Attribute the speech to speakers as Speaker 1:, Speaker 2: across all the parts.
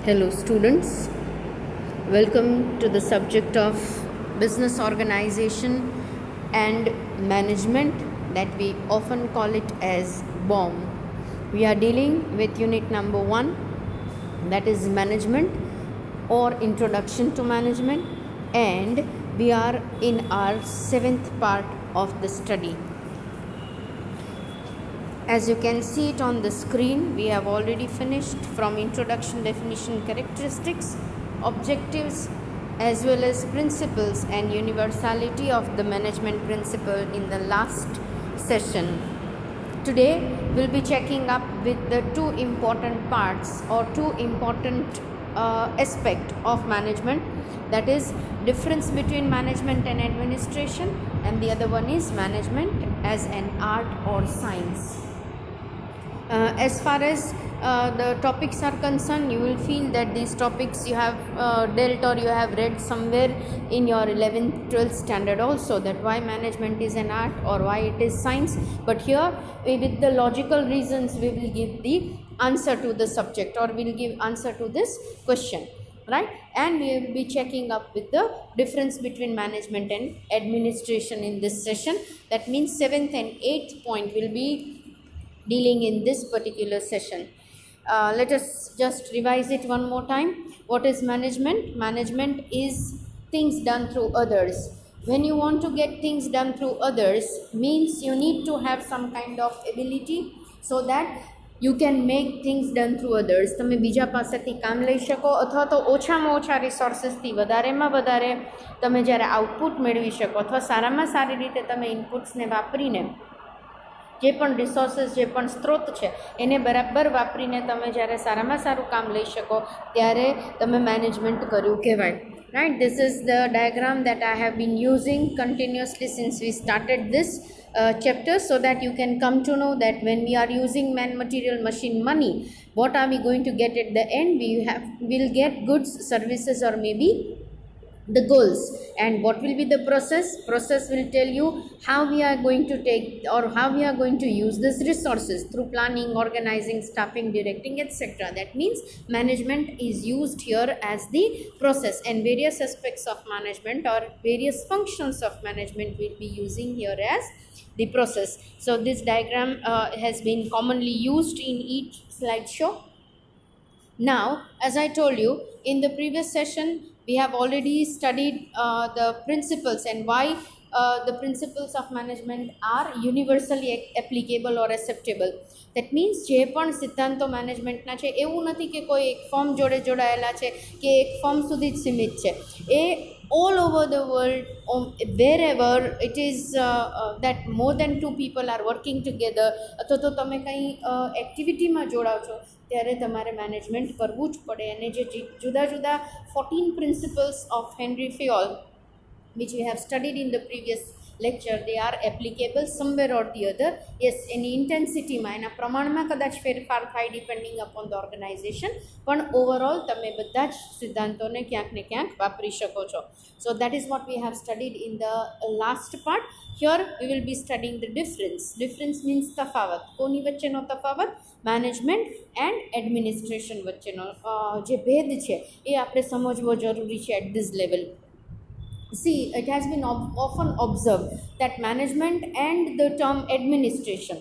Speaker 1: Hello, students. Welcome to the subject of business organization and management, that we often call it as BOM. We are dealing with unit number 1, that is management or introduction to management, and we are in our 7th part of the study. As you can see it on the screen, we have already finished from introduction, definition, characteristics, objectives, as well as principles and universality of the management principle in the last session. Today, we'll be checking up with the two important parts or two important aspect of management, that is difference between management and administration, and the other one is management as an art or science. As far as the topics are concerned, you will feel that these topics you have dealt or you have read somewhere in your 11th 12th standard also, that why management is an art or why it is science. But here with the logical reasons we will give the answer to the subject, or we will give answer to this question, right? And we will be checking up with the difference between management and administration in this session. That means 7th and 8th point will be dealing in this particular session. Let us just revise it one more time. What is management? Management is things done through others. When you want to get things done through others, means you need to have some kind of ability so that you can make things done through others. તમે બીજા પાસેથી કામ લઈ શકો, અથવા તો ઓછામાં ઓછા રિસોર્સિસથી વધારેમાં વધારે તમે જ્યારે આઉટપુટ મેળવી શકો, અથવા સારામાં સારી રીતે તમે ઇનપુટ્સને વાપરીને જે પણ રિસોર્સિસ, જે પણ સ્ત્રોત છે એને બરાબર વાપરીને તમે જ્યારે સારામાં સારું કામ લઈ શકો ત્યારે તમે મેનેજમેન્ટ કર્યું કહેવાય, right? This is the diagram that I have been using continuously since we started this chapter, so that you can come to know that when we are using man, material, machine, money, what are we going to get at the end? We'll get goods, services, or maybe the goals. And what will be the process will tell you how we are going to take or how we are going to use these resources through planning, organizing, staffing, directing, etc. That means management is used here as the process, and various aspects of management or various functions of management will be using here as the process. So this diagram has been commonly used in each slideshow. Now, as I told you in the previous session, we have already studied the principles and why the principles of management are universally applicable or acceptable. That means જે પણ સિદ્ધાંતો મેનેજમેન્ટના છે એવું નથી કે કોઈ એક ફર્મ જોડે જોડાયેલા છે કે એક ફર્મ સુધી જ સીમિત છે. એ all over the world, wherever it is that more than 2 people are working together, અથવા તો તમે કંઈ એક્ટિવિટીમાં જોડાઓ છો ત્યારે તમારે મેનેજમેન્ટ કરવું જ પડે. અને જે જુદા જુદા 14 principles of Henry Fayol which we have studied in the previous lecture, they are applicable somewhere or the other. Yes, એની ઇન્ટેન્સિટીમાં, એના પ્રમાણમાં કદાચ ફેરફાર થાય ડિપેન્ડિંગ અપોન ધ ઓર્ગેનાઇઝેશન, પણ ઓવરઓલ તમે બધા જ સિદ્ધાંતોને ક્યાંક ને ક્યાંક વાપરી શકો છો. So that is what we have studied in the last part. Here we will be studying the difference. Difference means તફાવત. કોની વચ્ચેનો તફાવત? મેનેજમેન્ટ એન્ડ એડમિનિસ્ટ્રેશન વચ્ચેનો જે ભેદ છે એ આપણે સમજવો જરૂરી છે at this level. See, it has been often observed that management and the term administration,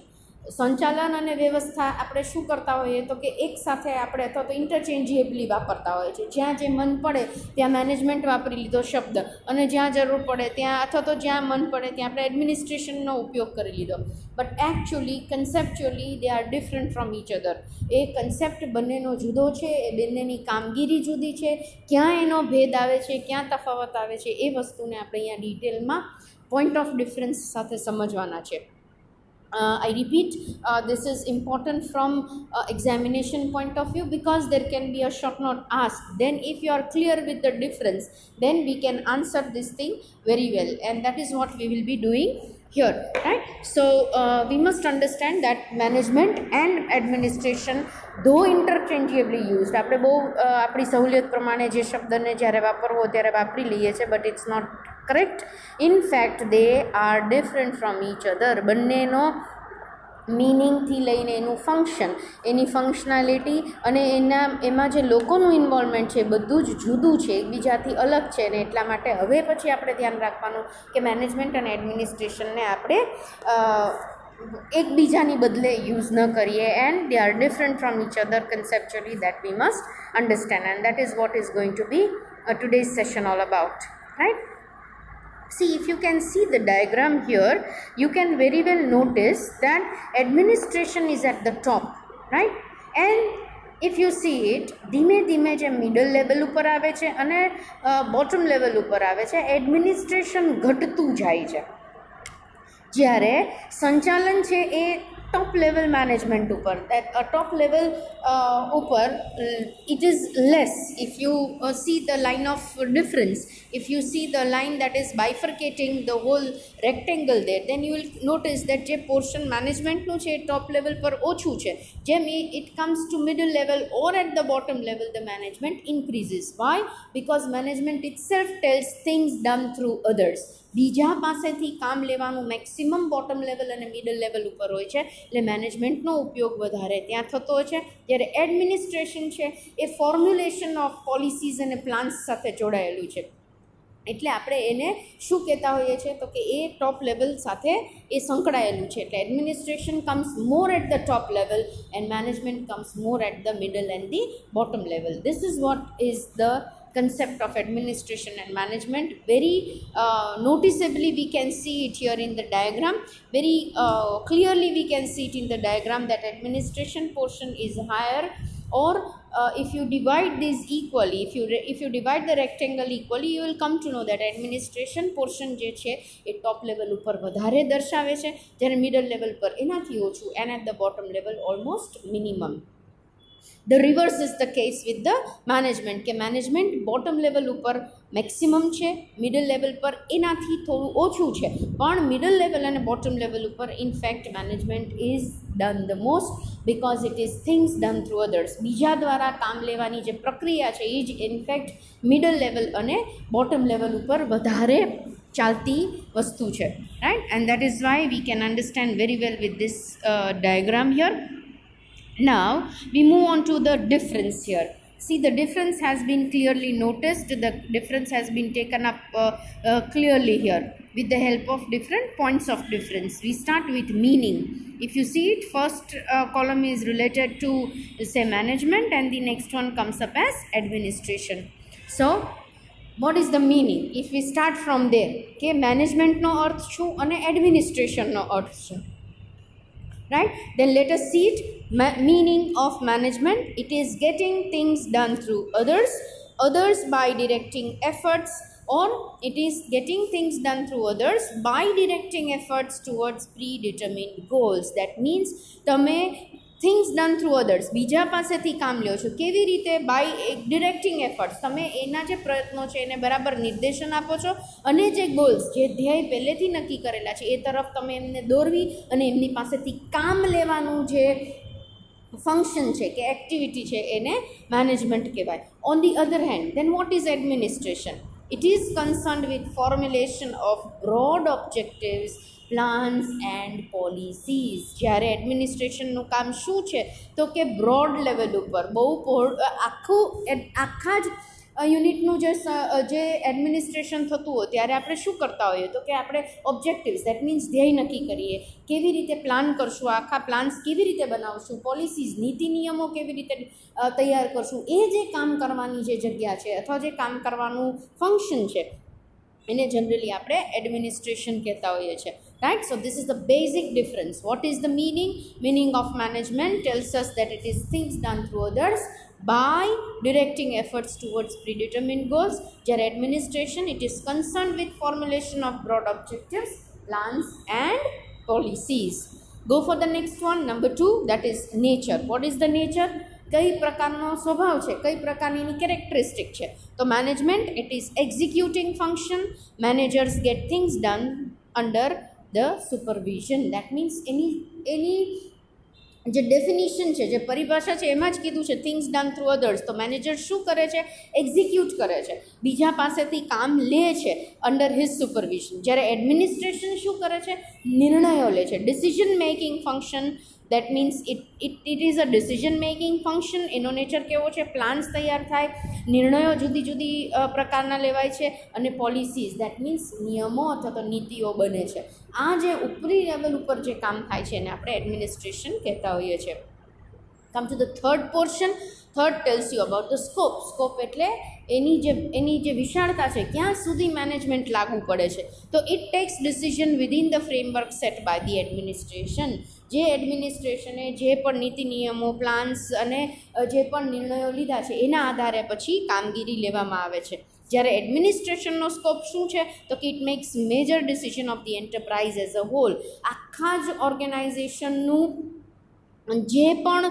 Speaker 1: સંચાલન અને વ્યવસ્થા આપણે શું કરતા હોઈએ તો કે એક સાથે આપણે અથવા તો ઇન્ટરચેન્જેબલી વાપરતા હોઈએ છીએ. જ્યાં જે મન પડે ત્યાં મેનેજમેન્ટ વાપરી લીધો શબ્દ, અને જ્યાં જરૂર પડે ત્યાં અથવા તો જ્યાં મન પડે ત્યાં આપણે એડમિનિસ્ટ્રેશનનો ઉપયોગ કરી લીધો. But actually conceptually they are different from each other. એ કન્સેપ્ટ બંનેનો જુદો છે, એ બંનેની કામગીરી જુદી છે. ક્યાં એનો ભેદ આવે છે, ક્યાં તફાવત આવે છે, એ વસ્તુને આપણે અહીંયા ડિટેલમાં પોઈન્ટ ઓફ ડિફરન્સ સાથે સમજવાના છે. I repeat, this is important from examination point of view, because there can be a short note asked. Then if you are clear with the difference, then we can answer this thing very well, and that is what we will be doing here, right? So we must understand that management and administration, though interchangeably used, આપણે બહુ આપણી સહુલિયત પ્રમાણે જે શબ્દને જ્યારે વાપરવો ત્યારે વાપરી લઈએ છીએ, but it's not correct. In fact, they are different from each other. બંનેનો મિનિંગથી લઈને એનું ફંક્શન, એની ફંક્શનાલિટી અને એમાં જે લોકોનું ઇન્વોલ્વમેન્ટ છે બધું જ જુદું છે, એકબીજાથી અલગ છે. અને એટલા માટે હવે પછી આપણે ધ્યાન રાખવાનું કે મેનેજમેન્ટ અને એડમિનિસ્ટ્રેશનને આપણે એકબીજાની બદલે યુઝ ન કરીએ. And they are different from each other conceptually, that we must understand, and that is what is going to be today's session all about, right? See, if you can see the diagram here, you can very well notice that administration is at the top, right? And if you see it, ધીમે ધીમે જે middle level ઉપર આવે છે અને bottom level ઉપર આવે છે, એડમિનિસ્ટ્રેશન ઘટતું જાય છે. જ્યારે સંચાલન છે એ ટોપ લેવલ મેનેજમેન્ટ ઉપર, ટોપ લેવલ ઉપર it is less. If you see the line of difference, if you see the line that is bifurcating the whole rectangle there, then you will notice that જે portion મેનેજમેન્ટનું છે એ top level પર ઓછું છે. જેમ it comes to middle level or at the bottom level, the management increases. Why? Because management itself tells things done through others. બીજા પાસેથી કામ લેવાનું મેક્સિમમ બોટમ લેવલ અને મિડલ લેવલ ઉપર હોય છે, એટલે મેનેજમેન્ટનો ઉપયોગ વધારે ત્યાં થતો હોય છે. જ્યારે એડમિનિસ્ટ્રેશન છે એ ફોર્મ્યુલેશન ઓફ પોલિસીઝ અને પ્લાન્સ સાથે જોડાયેલું છે. એટલે આપણે એને શું કહેતા હોઈએ છીએ તો કે એ ટોપ લેવલ સાથે એ સંકળાયેલું છે. એટલે administration comes more at the top level and management comes more at the middle and the bottom level. This is what is the concept of administration and management. Very noticeably we can see it here in the diagram. Very clearly we can see it in the diagram that administration portion is higher, or if you divide these equally, if you divide the rectangle equally, you will come to know that administration portion જે છે એ ટોપ level ઉપર વધારે દર્શાવે છે, જ્યારે middle level પર એનાથી ઓછું, and at the bottom level almost minimum. The reverse is the case with the management, કે મેનેજમેન્ટ બોટમ લેવલ ઉપર મેક્સિમમ છે, મિડલ લેવલ પર એનાથી થોડું ઓછું છે, પણ મિડલ લેવલ અને બોટમ લેવલ ઉપર in fact management is done the most, because it is things done through others. બીજા દ્વારા કામ લેવાની જે પ્રક્રિયા છે એ જ ઇનફેક્ટ મિડલ લેવલ અને બોટમ લેવલ ઉપર વધારે ચાલતી વસ્તુ છે, right? And that is why we can understand very well with this diagram here. Now we move on to the difference here. See, the difference has been clearly noticed. The difference has been taken up clearly here with the help of different points of difference. We start with meaning. If you see it, first column is related to say management, and the next one comes up as administration. So what is the meaning? If we start from there, okay, management no अर्थ શું અને administration નો अर्थ શું, right? Then let us see it. Meaning of management: it is getting things done through others by directing efforts, or it is getting things done through others by directing efforts towards predetermined goals. That means તમે things done through others, બીજા પાસેથી કામ લ્યો છો. કેવી રીતે? By directing efforts. તમે એના જે પ્રયત્નો છે એને બરાબર નિર્દેશન આપો છો, અને જે ગોલ્સ, જે ધ્યેય પહેલેથી નક્કી કરેલા છે એ તરફ તમે એમને દોરવી અને એમની પાસેથી કામ લેવાનું જે ફંક્શન છે કે એક્ટિવિટી છે એને મેનેજમેન્ટ કહેવાય. On the other hand, then what is administration? It is concerned with formulation of broad objectives, plans and policies. જ્યારે એડમિનિસ્ટ્રેશનનું કામ શું છે તો કે બ્રોડ લેવલ ઉપર બહુ આખા જ યુનિટનું જે એડમિનિસ્ટ્રેશન થતું હોય ત્યારે આપણે શું કરતા હોઈએ તો કે આપણે ઓબ્જેક્ટિવ્સ, દેટ મીન્સ ધ્યેય નક્કી કરીએ, કેવી રીતે પ્લાન કરશું, આખા પ્લાન્સ કેવી રીતે બનાવશું, પોલિસીઝ, નીતિ નિયમો કેવી રીતે તૈયાર કરશું, એ જે કામ કરવાની જે જગ્યા છે અથવા જે કામ કરવાનું ફંક્શન છે એને જનરલી આપણે એડમિનિસ્ટ્રેશન કહેતા હોઈએ છીએ, right? So this is the basic difference. What is the meaning? Meaning of management tells us that it is things done through others by directing efforts towards predetermined goals. જ્યારે administration, it is concerned with formulation of broad objectives, plans and policies. Go for the next one, number 2, that is nature. What is the nature? કઈ પ્રકારનો સ્વભાવ છે, કઈ પ્રકારની એની characteristic છે? તો management, it is executing function. Managers get things done under the supervision. That means એની જે ડેફિનિશન છે, જે પરિભાષા છે, એમાં જ કીધું છે થિંગ્સ ડન થ્રુ અધર્સ. તો મેનેજર શું કરે છે? એક્ઝિક્યુટ કરે છે, બીજા પાસેથી કામ લે છે અંડર હિઝ સુપરવિઝન. જ્યારે એડમિનિસ્ટ્રેશન શું કરે છે? નિર્ણયો લે છે. Decision making function, that means it is a decision making function. એનો નેચર કેવો છે? પ્લાન્સ તૈયાર થાય, નિર્ણયો જુદી જુદી પ્રકારના લેવાય છે, અને પોલિસીઝ, દેટ મીન્સ નિયમો અથવા તો નીતિઓ બને છે. આ જે ઉપરી લેવલ ઉપર જે કામ થાય છે એને આપણે એડમિનિસ્ટ્રેશન કહેતા હોઈએ છીએ. Come to the third portion. Third tells you about the scope. Scope એટલે એની જે વિશાળતા છે, ક્યાં સુધી મેનેજમેન્ટ લાગુ પડે છે. તો it takes decision within the framework set by the administration. જે એડમિનિસ્ટ્રેશને જે પણ નીતિ નિયમો, પ્લાન્સ અને જે પણ નિર્ણયો લીધા છે એના આધારે પછી કામગીરી લેવામાં આવે છે. જ્યારે એડમિનિસ્ટ્રેશનનો સ્કોપ શું છે? તો કે it makes major decision of the enterprise as a whole. આખા જ ઓર્ગેનાઇઝેશનનું જે પણ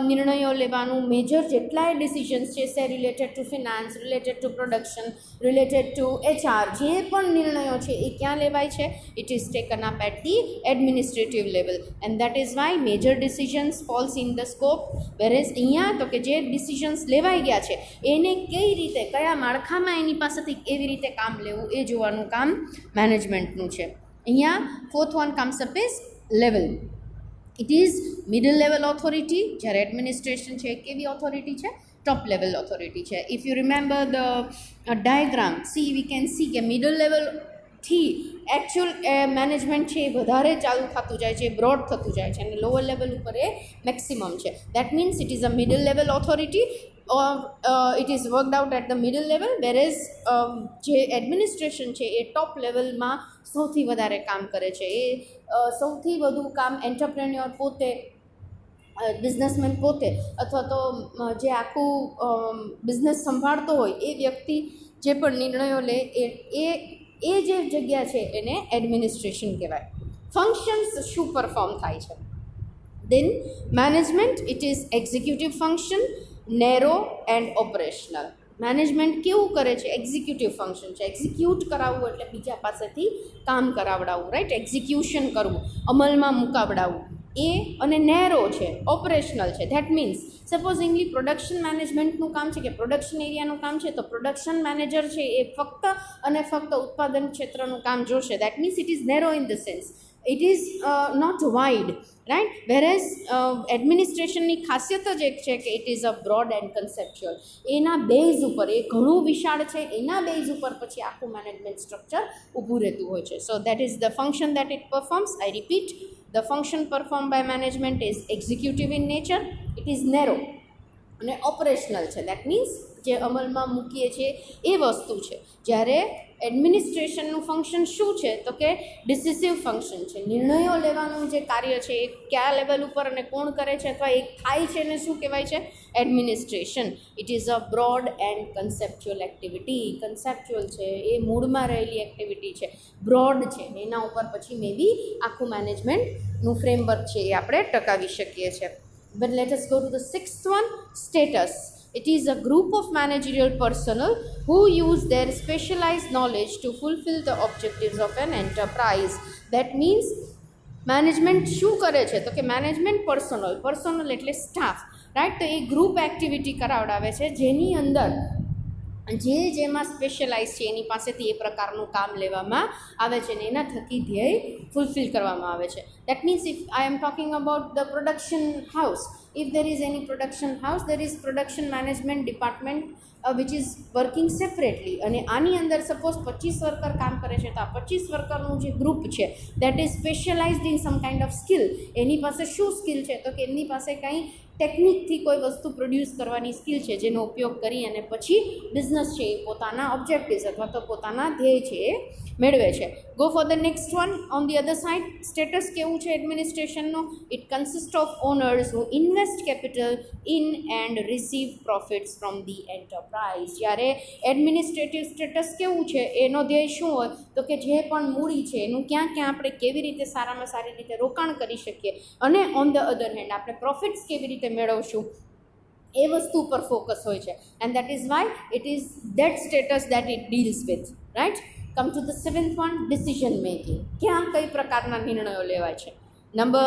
Speaker 1: નિર્ણયો લેવાનું મેજર જેટલાય ડિસિઝન્સ છે, say related to finance, related to production, related to HR, જે પણ નિર્ણયો છે એ ક્યાં લેવાય છે? It is taken up at the administrative level, and that is why major decisions falls in the scope. Whereas અહીંયા તો કે જે ડિસિઝન્સ લેવાઈ ગયા છે એને કઈ રીતે, કયા માળખામાં એની પાસેથી કેવી રીતે કામ લેવું એ જોવાનું કામ મેનેજમેન્ટનું છે. અહીંયા fourth one comes up is level. It is middle level authority. જ્યારે એડમિનિસ્ટ્રેશન છે એ કેવી ઓથોરિટી છે? ટોપ લેવલ ઓથોરિટી છે. If you remember the diagram, C we can see કે મિડલ લેવલથી એકચ્યુઅલ મેનેજમેન્ટ છે એ વધારે ચાલુ થતું જાય છે, બ્રોડ થતું જાય છે, અને લોઅર લેવલ ઉપર એ મેક્સિમમ છે. That means it is a middle level authority, it is worked out at the middle level. Whereas જે એડમિનિસ્ટ્રેશન છે એ ટોપ લેવલમાં સૌથી વધારે કામ કરે છે. એ સૌથી વધુ કામ એન્ટરપ્રેન્યોર પોતે, બિઝનેસમેન પોતે, અથવા તો જે આખું બિઝનેસ સંભાળતો હોય એ વ્યક્તિ જે પણ નિર્ણયો લે એ જે જગ્યા છે એને એડમિનિસ્ટ્રેશન કહેવાય. ફંક્શન્સ શું પરફોર્મ થાય છે? Then management, it is executive function, narrow and operational. Management કેવું કરે છે? એક્ઝિક્યુટિવ ફંક્શન છે. એક્ઝિક્યુટ કરાવવું એટલે બીજા પાસેથી કામ કરાવડાવવું, રાઈટ? એક્ઝિક્યુશન કરવું, અમલમાં મુકાવડાવવું. એ અને નેરો છે, ઓપરેશનલ છે. ધેટ મીન્સ સપોઝિંગલી પ્રોડક્શન મેનેજમેન્ટનું કામ છે કે પ્રોડક્શન એરિયાનું કામ છે, તો પ્રોડક્શન મેનેજર છે એ ફક્ત અને ફક્ત ઉત્પાદન ક્ષેત્રનું કામ જોશે. That means it is narrow in the sense, it is not wide, right? Whereas એડમિનિસ્ટ્રેશનની ખાસિયત જ એક છે કે it is a broad and conceptual. એના બેઝ ઉપર, એ ઘણું વિશાળ છે, એના બેઝ ઉપર પછી આખું મેનેજમેન્ટ સ્ટ્રક્ચર ઊભું રહેતું હોય છે. So that is the function that it performs. I repeat, the function perform by management is executive in nature, it is narrow, અને ઓપરેશનલ છે. દેટ મીન્સ જે અમલમાં મૂકીએ છીએ એ વસ્તુ છે. જ્યારે એડમિનિસ્ટ્રેશનનું ફંક્શન શું છે? તો કે ડિસિસિવ ફંક્શન છે. નિર્ણયો લેવાનું જે કાર્ય છે એ કયા લેવલ ઉપર અને કોણ કરે છે અથવા એ થાય છે એને શું કહેવાય છે? Administration. It is a broad and conceptual activity. Conceptual છે એ મૂળમાં રહેલી એક્ટિવિટી છે, બ્રોડ છે, એના ઉપર પછી મે બી આખું મેનેજમેન્ટનું ફ્રેમવર્ક છે એ આપણે ટકાવી શકીએ છીએ. But let us go to the sixth one, status. It is a group of managerial personnel who use their specialized knowledge to fulfill the objectives of an enterprise. That means management શું કરે છે? તો કે management personal એટલે staff, right? તો એ group activity કરાવડાવે છે જેની અંદર જેમાં સ્પેશિયલાઇઝ છે એની પાસેથી એ પ્રકારનું કામ લેવામાં આવે છે અને એના થકી ધ્યેય ફૂલફિલ કરવામાં આવે છે. That means if I am talking about the production house, if there is any production house, there is production management department which is working separately. અને આની અંદર સપોઝ 25 વર્કર કામ કરે છે, તો આ 25 વર્કરનું જે ગ્રુપ છે that is specialised in some kind of skill. એની પાસે શું સ્કિલ છે? તો કે એમની પાસે કંઈ ટેકનિકથી કોઈ વસ્તુ પ્રોડ્યુસ કરવાની સ્કિલ છે જેનો ઉપયોગ કરી અને પછી બિઝનેસ છે એ પોતાના ઓબ્જેક્ટિવ્સ અથવા તો પોતાના ધ્યેય છે એ મેળવે છે. Go for the next one. On the other side, status કેવું છે એડમિનિસ્ટ્રેશનનું? It consist of owners who invest capital in and receive profits from the enterprise. જ્યારે એડમિનિસ્ટ્રેટિવ સ્ટેટસ કેવું છે? એનો ધ્યેય શું હોય? તો કે જે પણ મૂડી છે એનું ક્યાં ક્યાં આપણે કેવી રીતે સારામાં સારી રીતે રોકાણ કરી શકીએ, અને ઓન ધ અધર હેન્ડ આપણે પ્રોફિટ્સ કેવી રીતે મેળવશું એ વસ્તુ પર ફોકસ હોય છે. And that is why it is that status that it deals with, right? Come to the seventh one, decision making. ક્યાં કઈ પ્રકારના નિર્ણયો લેવાય છે? Number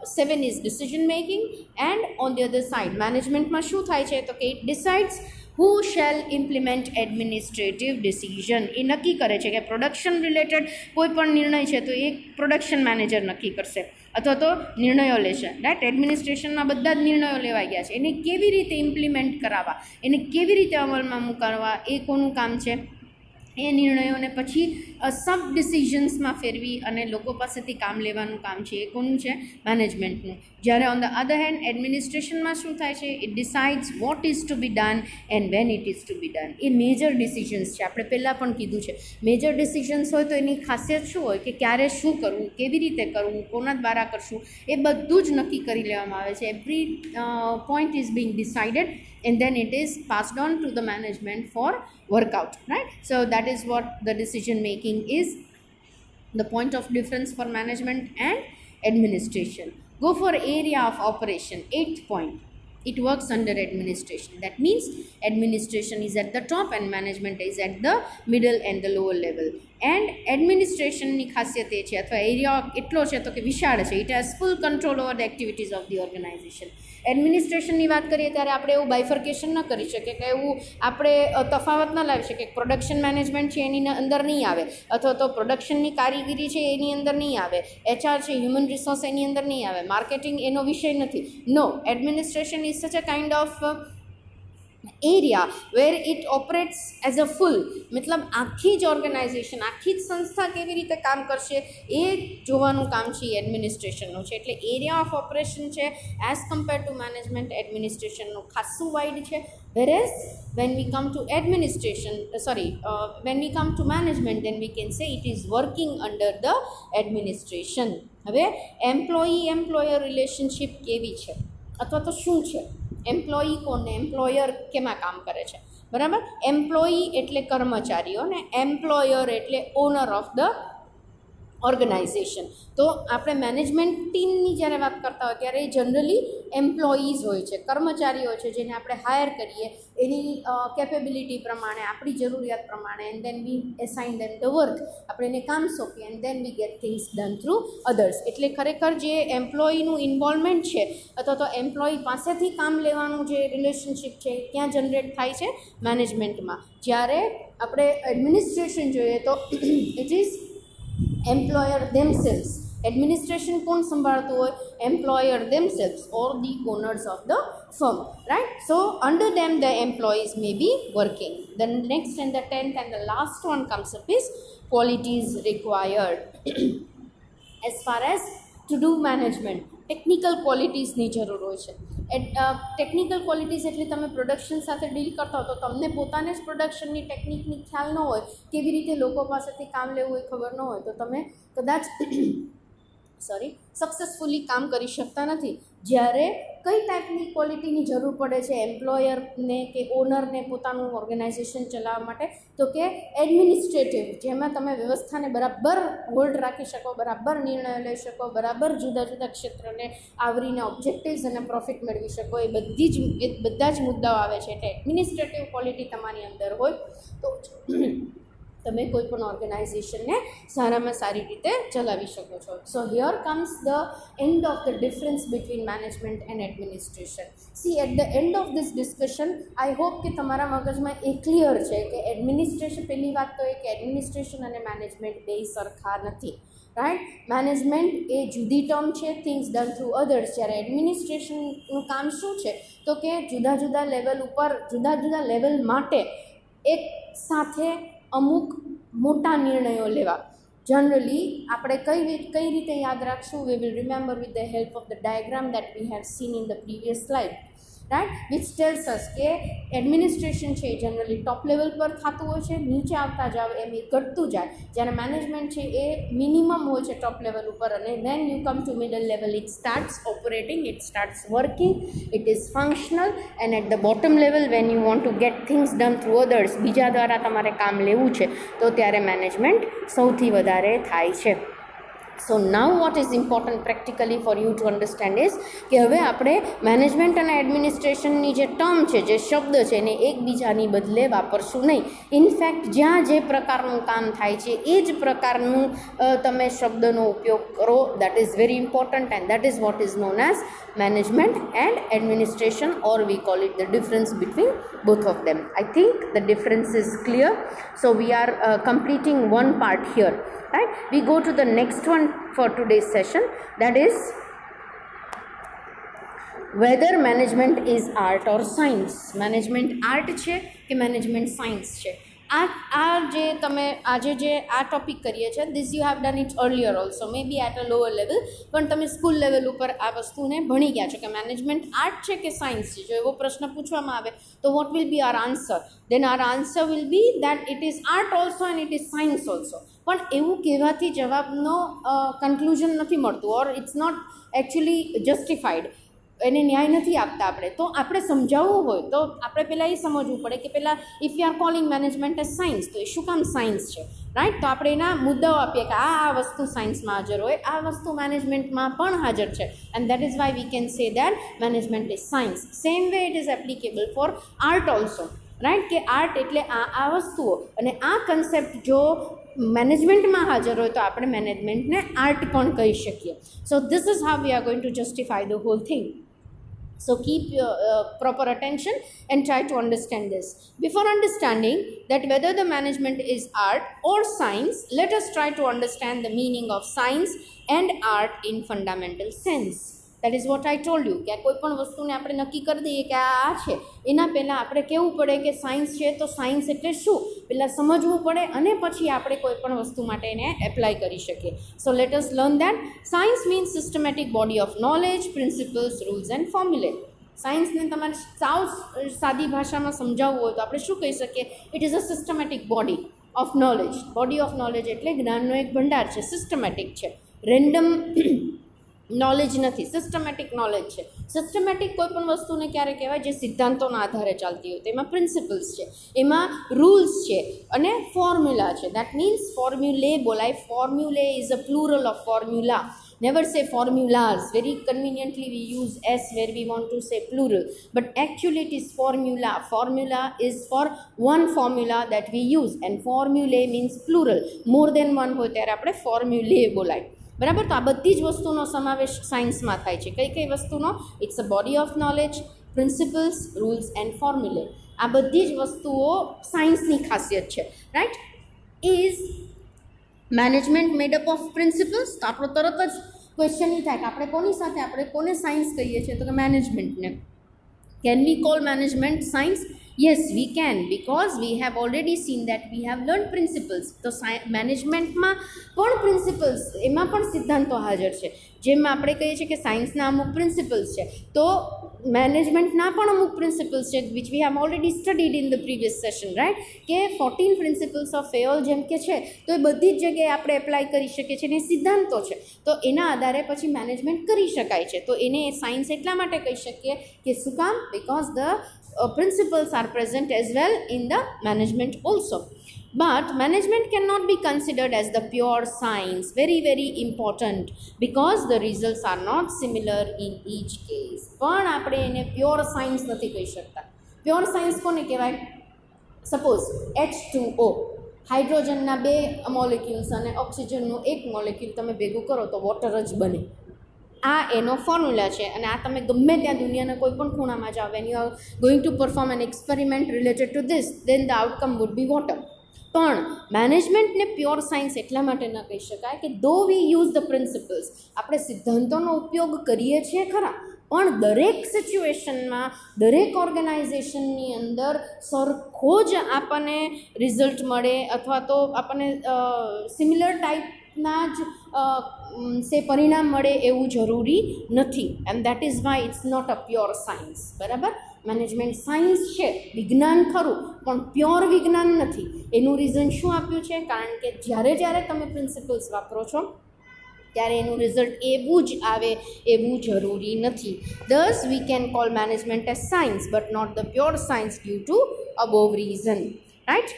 Speaker 1: 7 is decision making, and on the other side મેનેજમેન્ટમાં શું થાય છે તો કે it decides who shall implement administrative decision. એ નક્કી કરે છે કે પ્રોડક્શન રિલેટેડ કોઈ પણ નિર્ણય છે તો એ પ્રોડક્શન મેનેજર નક્કી કરશે અથવા તો નિર્ણયો લેશે, રાઈટ. એડમિનિસ્ટ્રેશનમાં બધા જ નિર્ણયો લેવાઈ ગયા છે, એને કેવી રીતે ઇમ્પ્લિમેન્ટ કરાવવા, એને કેવી રીતે અમલમાં મૂકવા, એ કોનું કામ છે. એ નિર્ણયોને પછી સબ ડિસિઝન્સમાં ફેરવી અને લોકો પાસેથી કામ લેવાનું કામ છે, એ કોનું છે, મેનેજમેન્ટનું. જ્યારે ઓન ધ અધર હેન્ડ એડમિનિસ્ટ્રેશનમાં શું થાય છે, it decides what is to be done and when it is to be done. એ મેજર ડિસિઝન્સ છે, આપણે પહેલાં પણ કીધું છે. મેજર ડિસિઝન્સ હોય તો એની ખાસિયત શું હોય કે ક્યારે શું કરવું, કેવી રીતે કરવું, કોના દ્વારા કરશું, એ બધું જ નક્કી કરી લેવામાં આવે છે. Every point is Bing decided and then it is passed on to the management for workout, right? So that is what the decision making is, the point of difference for management and administration. Go for area of operation, 8th point. It works under administration. That means administration is at the top and management is at the middle and the lower level. And administration ની ખાસિયત એ છે અથવા area એટલો છે તો કે વિશાળ છે. It has full control over the activities of the organisation. એડમિનિસ્ટ્રેશનની વાત કરીએ ત્યારે આપણે એવું બાયફર્કેશન ન કરી શકીએ કે એવું આપણે તફાવત ન લાવી શકીએ. પ્રોડક્શન મેનેજમેન્ટ છે એની અંદર નહીં આવે, અથવા તો પ્રોડક્શનની કારીગીરી છે એની અંદર નહીં આવે, HR છે, હ્યુમન રિસોર્સ એની અંદર નહીં આવે, માર્કેટિંગ એનો વિષય નથી. નો, administration is such a kind of area where it operates as a full. મતલબ આખી જ ઓર્ગેનાઇઝેશન, આખી જ સંસ્થા કેવી રીતે કામ કરશે એ જોવાનું કામ છે એ એડમિનિસ્ટ્રેશનનું છે. એટલે એરિયા ઓફ ઓપરેશન છે એઝ કમ્પેર ટુ મેનેજમેન્ટ એડમિનિસ્ટ્રેશનનું ખાસું વાઇડ છે. whereas when we come to administration, when we come to management, then we can say it is working under the administration. હવે એમ્પ્લોયી એમ્પ્લોયર રિલેશનશિપ કેવી છે અથવા તો શું છે, એમ્પ્લોયી કોને, એમ્પ્લોયર કેમાં કામ કરે છે, બરાબર. એમ્પ્લોયી એટલે કર્મચારીઓ ને એમ્પ્લોયર એટલે ઓનર ઓફ ધ ઓર્ગેનાઇઝેશન. તો આપણે મેનેજમેન્ટ ટીમની જ્યારે વાત કરતા હોય ત્યારે એ જનરલી એમ્પ્લોયીઝ હોય છે, કર્મચારીઓ છે જેને આપણે હાયર કરીએ એની કેપેબિલિટી પ્રમાણે, આપણી જરૂરિયાત પ્રમાણે, and then we assign them the work. આપણે એને કામ સોંપીએ and then we get things done through others. એટલે ખરેખર જે એમ્પ્લોયીનું ઇન્વોલ્વમેન્ટ છે અથવા તો એમ્પ્લોયી પાસેથી કામ લેવાનું જે રિલેશનશિપ છે ક્યાં જનરેટ થાય છે, મેનેજમેન્ટમાં. જ્યારે આપણે એડમિનિસ્ટ્રેશન જોઈએ તો it is employer themselves. Administration કોણ સંભાળતું હોય, employer themselves or the owners of the firm, right? So under them the employees may be working. The next and the 10th and the last one comes up is qualities required. As far as to do management, technical ક્વોલિટીઝની જરૂર હોય છે. Technical qualities એટલે તમે production સાથે deal કરતા હો તો તમને પોતાને જ પ્રોડક્શનની ટેકનિકની ખ્યાલ ન હોય, કેવી રીતે લોકો પાસેથી કામ લેવું એ ખબર ન હોય તો તમે કદાચ સક્સેસફુલી કામ કરી શકતા નથી. જ્યારે કઈ ટાઈપની ક્વોલિટીની જરૂર પડે છે એમ્પ્લોયરને કે ઓનરને પોતાનું ઓર્ગેનાઇઝેશન ચલાવવા માટે, તો કે એડમિનિસ્ટ્રેટિવ, જેમાં તમે વ્યવસ્થાને બરાબર હોલ્ડ રાખી શકો, બરાબર નિર્ણયો લઈ શકો, બરાબર જુદા જુદા ક્ષેત્રને આવરીને ઓબ્જેક્ટિવ્સ અને પ્રોફિટ મેળવી શકો, એ બધા જ મુદ્દાઓ આવે છે. એટલે એડમિનિસ્ટ્રેટિવ ક્વોલિટી તમારી અંદર હોય તો તમે કોઈ પણ ઓર્ગેનાઇઝેશનને સારામાં સારી રીતે ચલાવી શકો છો. So here comes the end of the difference between management and administration. See at the end of this discussion I hope કે તમારા મગજમાં એ ક્લિયર છે કે એડમિનિસ્ટ્રેશન, પહેલી વાત તો એ કે એડમિનિસ્ટ્રેશન અને મેનેજમેન્ટ બે સરખા નથી, રાઈટ. મેનેજમેન્ટ એ જુદી ટર્મ છે, થિંગ્સ ડન થ્રુ અધર્સ. જ્યારે એડમિનિસ્ટ્રેશનનું કામ શું છે તો કે જુદા જુદા લેવલ ઉપર, જુદા જુદા લેવલ માટે એક સાથે અમુક મોટા નિર્ણયો લેવા. જનરલી આપણે કઈ રીતે યાદ રાખશું, we will remember with the help of the diagram that we have seen in the previous slide, right, which tells us કે એડમિનિસ્ટ્રેશન છે એ જનરલી ટોપ લેવલ પર થતું હોય છે, નીચે આવતા જાવ એમ એ ઘટતું જાય. જ્યારે મેનેજમેન્ટ છે એ મિનિમમ હોય છે ટોપ લેવલ ઉપર, અને when you come to middle level it starts operating, it starts working, it is functional, and at the bottom level when you want to get things done through others, બીજા દ્વારા તમારે કામ લેવું છે તો ત્યારે મેનેજમેન્ટ સૌથી વધારે થાય છે. So now what is important practically for you to understand is કે હવે આપણે મેનેજમેન્ટ અને એડમિનિસ્ટ્રેશનની જે ટર્મ છે, જે શબ્દ છે, એને એકબીજાની બદલે વાપરશું નહીં. ઇનફેક્ટ જ્યાં જે પ્રકારનું કામ થાય છે એ જ પ્રકારનું તમે શબ્દનો ઉપયોગ કરો. That is very important and that is what is known as management and administration, or we call it the difference between both of them. I think the difference is clear. So we are completing one part here, right? We go to the next one for today's session, that is whether management is art or science. Management art છે કે management science છે. આ જે તમે આજે જે આ topic કરીએ છીએ, this you have done it earlier also, may be at a lower level, પણ તમે સ્કૂલ લેવલ ઉપર આ વસ્તુને ભણી ગયા છો કે મેનેજમેન્ટ આર્ટ છે કે સાયન્સ છે. જો એવો પ્રશ્ન પૂછવામાં આવે તો what will be our answer? Then our answer will be that it is art also and it is science also. પણ એવું કહેવાથી જવાબનો કન્ક્લુઝન નથી મળતું, or it's not actually justified, એને ન્યાય નથી આપતા આપણે. તો આપણે સમજાવવું હોય તો આપણે પહેલાં એ સમજવું પડે કે પહેલાં if you are calling management as science, તો એ શું કામ સાયન્સ છે, રાઈટ? તો આપણે એના મુદ્દાઓ આપીએ કે આ વસ્તુ સાયન્સમાં હાજર હોય, આ વસ્તુ મેનેજમેન્ટમાં પણ હાજર છે, and that is why we can say that management is science. Same way it is applicable for art also, right? કે આર્ટ એટલે આ વસ્તુઓ, અને આ કન્સેપ્ટ જો મેનેજમેન્ટમાં હાજર હોય તો આપણે મેનેજમેન્ટને આર્ટ પણ કહી શકીએ. So this is how we are going two justify the hall thing. So keep proper attention and try to understand this. Before understanding that whether the management is art or science, let us try to understand the meaning of science and art in fundamental sense. That is what I told you, કે કોઈ પણ વસ્તુને આપણે નક્કી કરી દઈએ કે આ છે, એના પહેલાં આપણે કહેવું પડે કે સાયન્સ છે તો સાયન્સ એટલે શું, પહેલાં સમજવું પડે અને પછી આપણે કોઈ પણ વસ્તુ માટે એને એપ્લાય કરી શકીએ. So let us learn that. Science means systematic body of knowledge, principles, rules and formulae. સાયન્સને તમારે સાવ સાદી ભાષામાં સમજાવવું હોય તો આપણે શું કહી શકીએ? It is a systematic body of knowledge. Body of knowledge એટલે જ્ઞાનનો એક ભંડાર છે, સિસ્ટમેટિક છે, રેન્ડમ નોલેજ નથી, સિસ્ટમેટિક નોલેજ છે. સિસ્ટમેટિક કોઈ પણ વસ્તુને ક્યારે કહેવાય? જે સિદ્ધાંતોના આધારે ચાલતી હોય. તેમાં પ્રિન્સિપલ્સ છે, એમાં રૂલ્સ છે અને ફોર્મ્યુલા છે. દેટ મીન્સ ફોર્મ્યુલે બોલાય. Formulae is a plural of formula. Never say formulas. Very conveniently we use s where we want to say plural, but actually it is formula. Formula is for one formula that we use, and formulae means plural. More than one હોય ત્યારે આપણે formulae બોલાય, બરાબર? તો આ બધી જ વસ્તુનો સમાવેશ સાયન્સમાં થાય છે. કઈ કઈ વસ્તુનો? It's a body of knowledge, principles, rules and formulae. આ બધી જ વસ્તુઓ સાયન્સની ખાસિયત છે, right? Is management made up of principles? તો આપણો તરત જ ક્વેશ્ચન એ થાય કે આપણે કોને સાયન્સ કહીએ છીએ? તો કે મેનેજમેન્ટને. Can we call management science? Yes, we can, because we have already seen that we have learned principles. તો મેનેજમેન્ટમાં પણ પ્રિન્સિપલ્સ, એમાં પણ સિદ્ધાંતો હાજર છે. જેમ આપણે કહીએ છીએ કે સાયન્સના અમુક પ્રિન્સિપલ્સ છે, તો મેનેજમેન્ટના પણ અમુક પ્રિન્સિપલ્સ છે, which we have already studied in the previous session, right? કે 14 પ્રિન્સિપલ્સ ઓફ ફેયોલ જેમ કે છે, તો એ બધી જ જગ્યાએ આપણે એપ્લાય કરી શકીએ છીએ, અને સિદ્ધાંતો છે, તો એના આધારે પછી મેનેજમેન્ટ કરી શકાય છે. તો એને સાયન્સ એટલા માટે કહી શકીએ કે શું કામ? Because the principles are present as well in the management also. But management cannot be considered as the pure science. Very, very important, because the results are not similar in each case. પણ આપણે એને pure science નથી કહી શકતા. Pure science કોને કહેવાય? Suppose H2O, હાઇડ્રોજનના 2 molecules અને ઓક્સિજનનું 1 molecule તમે ભેગું કરો તો વોટર જ બને. આ એનો ફોર્મ્યુલા છે, અને આ તમે ગમે ત્યાં દુનિયાના કોઈ પણ ખૂણામાં જાઓ, when you are going to perform an experiment related to this, then the outcome would be water. પણ મેનેજમેન્ટને પ્યોર સાયન્સ એટલા માટે ન કહી શકાય કે દો વી યુઝ ધ પ્રિન્સિપલ્સ, આપણે સિદ્ધાંતોનો ઉપયોગ કરીએ છીએ ખરા, પણ દરેક સિચ્યુએશનમાં, દરેક ઓર્ગેનાઇઝેશનની અંદર સરખો જ આપણને રિઝલ્ટ મળે, અથવા તો આપણને સિમિલર ટાઈપના જ પરિણામ મળે એવું જરૂરી નથી. And that is why it's not a pure science, બરાબર? મેનેજમેન્ટ સાયન્સ છે, વિજ્ઞાન ખરું, પણ પ્યોર વિજ્ઞાન નથી. એનું રીઝન શું આપ્યું છે? કારણ કે જ્યારે તમે પ્રિન્સિપલ્સ વાપરો છો ત્યારે એનું રિઝલ્ટ એવું જ આવે એવું જરૂરી નથી. Thus we can call management as science but not the pure science due to above reason, right?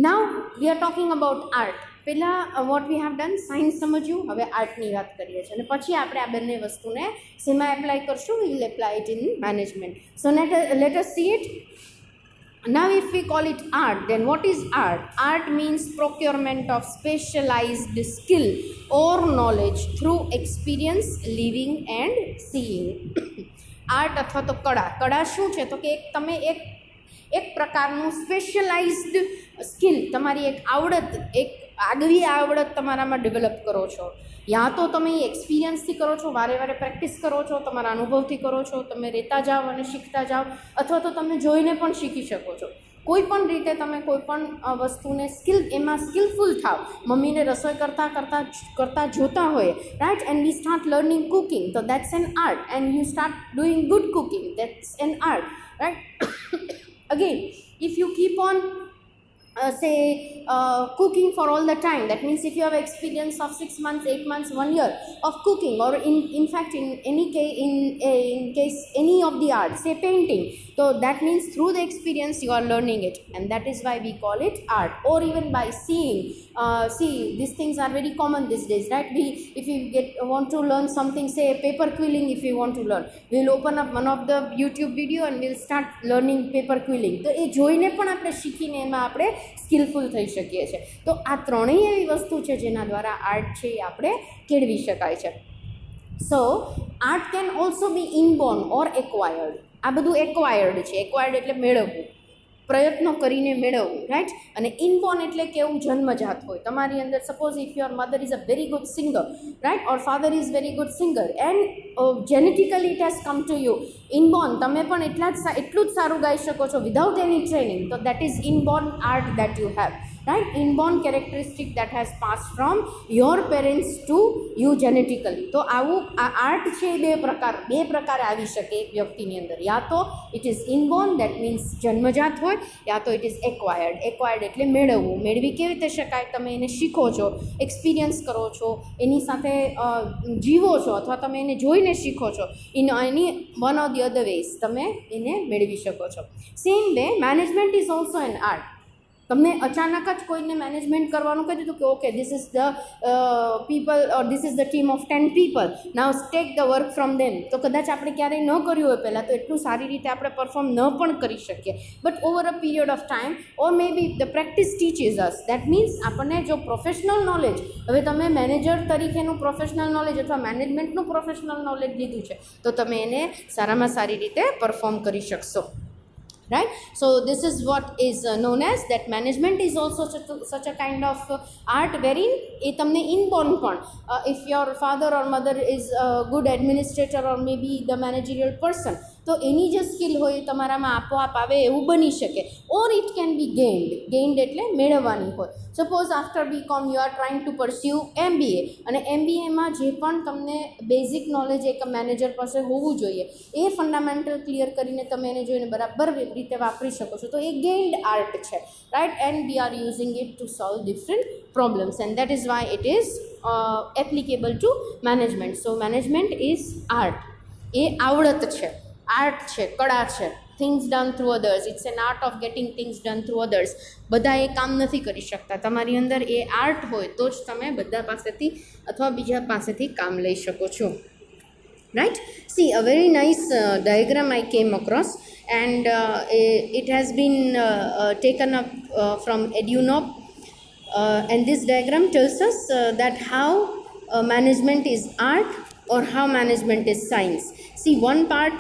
Speaker 1: Now we are talking about art. પહેલાં what we have done science સમજ્યું, હવે આર્ટની વાત કરીએ છીએ અને પછી આપણે આ બંને વસ્તુને શેમાં એપ્લાય કરશું, we will apply it in management. So let S C it. Now if we call it art, then what is art? Art means procurement of specialized skill or knowledge through experience, living and seeing. Art અથવા તો કળા શું છે તો કે તમે એક પ્રકારનું સ્પેશિયલાઇઝ્ડ સ્કિલ, તમારી એક આવડત, એક આગવી આવડત તમારામાં ડેવલપ કરો છો. યા તો તમે એક્સપિરિયન્સથી કરો છો, વારે વારે પ્રેક્ટિસ કરો છો, તમારા અનુભવથી કરો છો, તમે રહેતા જાઓ અને શીખતા જાઓ, અથવા તો તમે જોઈને પણ શીખી શકો છો. કોઈ પણ રીતે તમે કોઈ પણ વસ્તુને એમાં સ્કિલફુલ થાવ. મમ્મીને રસોઈ કરતાં જોતા હોય, right, and we start learning cooking, તો that's an art, and you start doing good cooking, that's an art, right. Again, if you keep on cooking for all the time, that means if you have experience of 6 months, 8 months, 1 year of cooking, or in fact in any case, in case any of the art, say painting, so that means through the experience you are learning it, and that is why we call it art. Or even by seeing, see, these things are very common these days, right? If you want to learn something, say paper quilling, if you want to learn, we will open up one of the YouTube video and we will start learning paper quilling. તો એ જોઈને પણ આપણે શીખીને એમાં આપણે skilful થઈ શકીએ છીએ. તો આ ત્રણેય એવી વસ્તુ છે જેના દ્વારા આર્ટ છે એ આપણે કેળવી શકાય છે. So art can also be inborn or acquired. આ બધું એક્વાયર્ડ છે. એક્વાયર્ડ એટલે મેળવવું, પ્રયત્નો કરીને મેળવવું, રાઈટ. અને ઇનબોર્ન એટલે કેવું જન્મજાત હોય તમારી અંદર. Suppose if your mother is a very good singer, right, or father is very good singer, and genetically it has come to you inborn, તમે પણ એટલું જ સારું ગાઈ શકો છો વિધાઉટ એની ટ્રેનિંગ, તો that is inborn art that you have, right? Inborn characteristic that has passed from your parents to you genetically. તો આવું આ આર્ટ છે એ બે પ્રકારે આવી શકે એક વ્યક્તિની અંદર. યા તો ઇટ ઇઝ ઇનબોર્ન, દેટ મીન્સ જન્મજાત હોય, યા તો ઇટ ઇઝ એક્વાયર્ડ. એક્વાયર્ડ એટલે મેળવવું. મેળવી કેવી રીતે શકાય? તમે એને શીખો છો, એક્સપિરિયન્સ કરો છો, એની સાથે જીવો છો, અથવા તમે એને જોઈને શીખો છો. Any one or the other ways તમે એને મેળવી શકો છો. Same way management is also an art. તમને અચાનક જ કોઈને મેનેજમેન્ટ કરવાનું કહી દીધું કે okay this is the people or this is the team of 10 people, now take the work from them. તો કદાચ આપણે ક્યારેય ન કર્યું હોય પહેલાં, તો એટલું સારી રીતે આપણે પરફોર્મ ન પણ કરી શકીએ. But over a period of time or May B the practice teaches us. That means આપણને જો પ્રોફેશનલ નોલેજ, હવે તમે મેનેજર તરીકેનું પ્રોફેશનલ નોલેજ અથવા મેનેજમેન્ટનું પ્રોફેશનલ નોલેજ લીધું છે, તો તમે એને સારામાં સારી રીતે પરફોર્મ કરી શકશો. Right? So this is what is known as that management is also such a kind of art wherein એ તમને inborn પણ, if your father or mother is a good administrator or maybe the managerial person, તો એની જે skill હોય એ તમારામાં આપોઆપ આવે એવું બની શકે. ઓર ઇટ કેન બી ગેઇન્ડ એટલે મેળવવાની હોય. Suppose after BCom you are trying to pursue MBA, અને MBAમાં જે પણ તમને બેઝિક નોલેજ એક મેનેજર પાસે હોવું જોઈએ એ ફંડામેન્ટલ ક્લિયર કરીને તમે એને જોઈને બરાબર રીતે વાપરી શકો છો. તો એ ગેઇન્ડ આર્ટ છે, right, and we are using it to solve different problems, and that is why it is applicable to management. So management is art. એ આવડત છે, આર્ટ છે, કળા છે. Things done through others, it's an art of getting things done through others. બધા એ કામ નથી કરી શકતા. તમારી અંદર એ આર્ટ હોય તો જ તમે બધા પાસેથી અથવા બીજા પાસેથી કામ લઈ શકો છો, right. C a very nice diagram I came across, and it has been taken up from EduNob, and this diagram tells us that how management is art or how management is science. See, one part